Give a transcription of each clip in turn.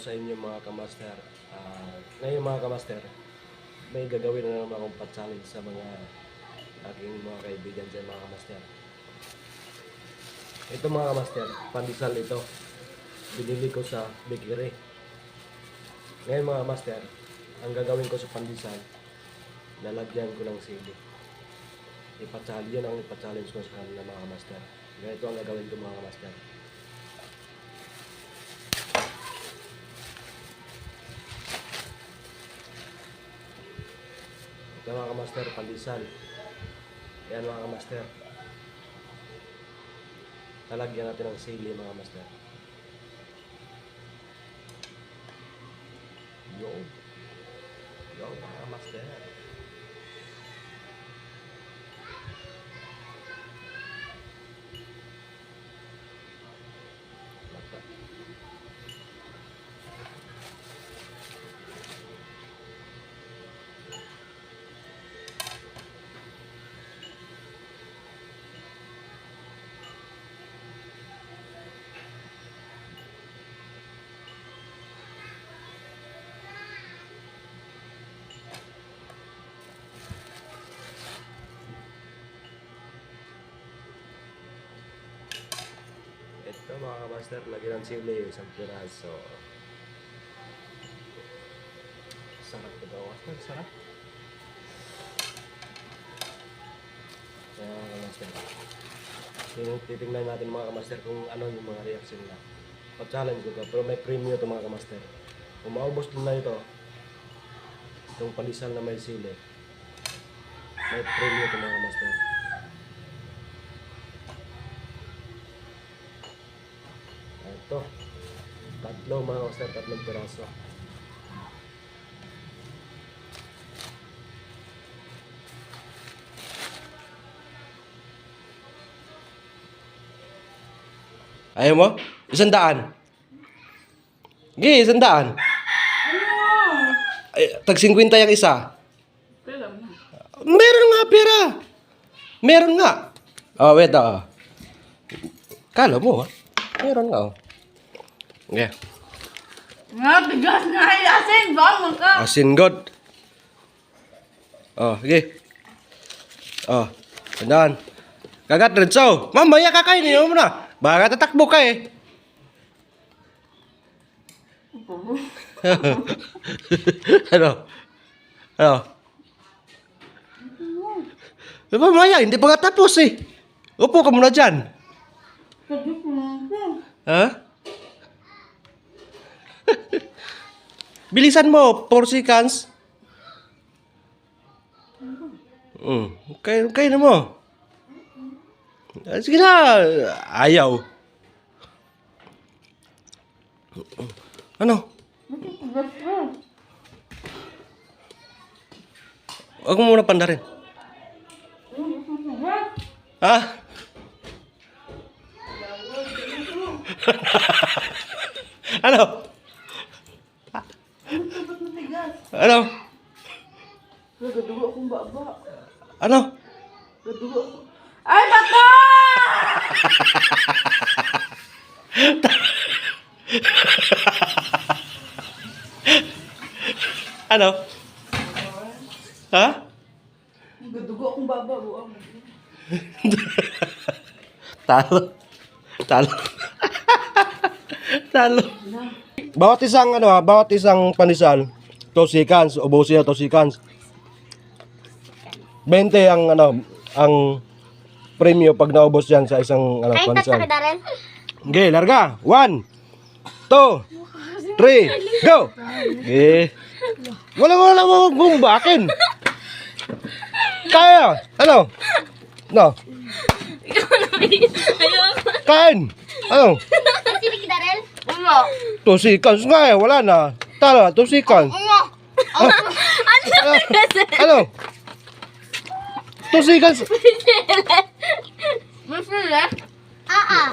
sa inyo mga kamaster. Ngayon mga kamaster, may gagawin na naman akong pa-challenge sa mga aking mga kaibigan dyan mga kamaster. Ito mga kamaster, pandesal ito. Binili ko sa bakery. Ngayon mga kamaster, ang gagawin ko sa pandesal, lalagyan ko ng sili. Yan ang ipa-challenge ko sa kanila mga kamaster. Ganito ang gagawin ko mga kamaster. Ito mga kamaster, pandesal. Yan mga kamaster. Lalagyan natin ng sili mga kamaster. Yo mga kamaster. Ito mga kamaster, lagyan ng sili, isang piraso. Sarap ito kamaster, sarap. Kaya mga kamaster, titingnan natin mga kamaster kung ano yung mga reaction nila. Pa-challenge ko ito, pero may premium ito mga kamaster. Kung maubos din na ito, itong pandesal na may sili, may premium ito mga kamaster. Ito, tatlo mga kamaster, tatlong piraso. Ayaw mo? 100. Gi, 100. Ay, tag 50 yung isa. Meron nga pera. Meron nga. Oh, wait ah. Kala mo ha? Meron nga oh. Okay. Nga, bigas nga asin. Bangon ka. Asin God. Oh, sige. Oh, tandaan. Kagat rin so. Mamaya kakainin mo na. Baka tatakbo ka eh. Ano? Ano? Mamaya, hindi pa nga tapos eh. Upo ka muna dyan. Ha? Bilisan mo, 4 seconds. Kaya na mo. Sige na. Ayaw. Ano? Huwag mo muna pandarin. Ha? Ano? Ano? Gadugo akong baba. Ano? Gadugo ako. Ay, bata! Ano? Ha? Gadugo akong baba. Buang. Talo. Talo. Talo. Bawat isang pandesal, 2 seconds, ubusin na 2 seconds. 20 ang premium pag naubos yan sa isang pandesal. Okay, larga. 1, 2, 3, go! Okay. Wala bumbakin. Kaya, ano? No. Kain. Ano? 2 seconds nga eh, wala na. Tala, 2 seconds. Ano? 2 seconds.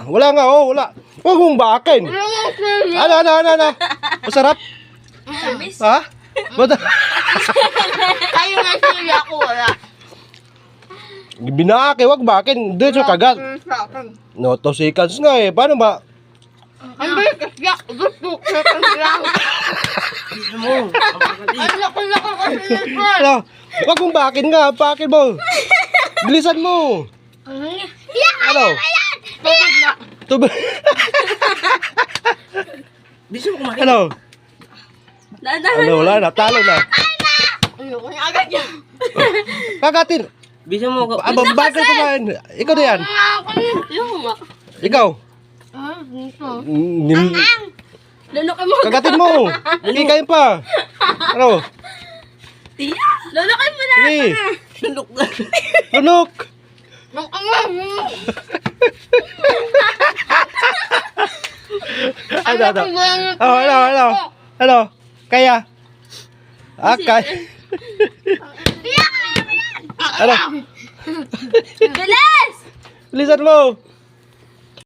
Wala nga, oh, wala. Huwag mong bakin. Ano? Masarap? Ha? Kayo nga sila ako, wala. Binake, wag bakin. Diretso kagat. No, 2 seconds nga eh. Paano ba? Ang bilis kasi gusto ko lang. Mo. Ang laki-laki kasi nito. Ano? Huwag mong bakin nga. Bakin mo. Bilisan mo. Ano? Tubig na. Tubig. Bisa mo kumain. Ano? Ano? Wala na. Talo na. Ayoko niya agad yan. Kagatin. Bisa mo ka. Bakal kumain. Ikaw na yan. Ayoko nga. Ikaw. Ah, dito. Lalo ka mo. Kagatin mo. Kikain pa. Ano? Lulukin mo na. Sige. Lulok na. Lunok. Ano? Ano? Oh, ano? Ano? Kaya? Kaya. Ano? Bilis! Bilisan mo.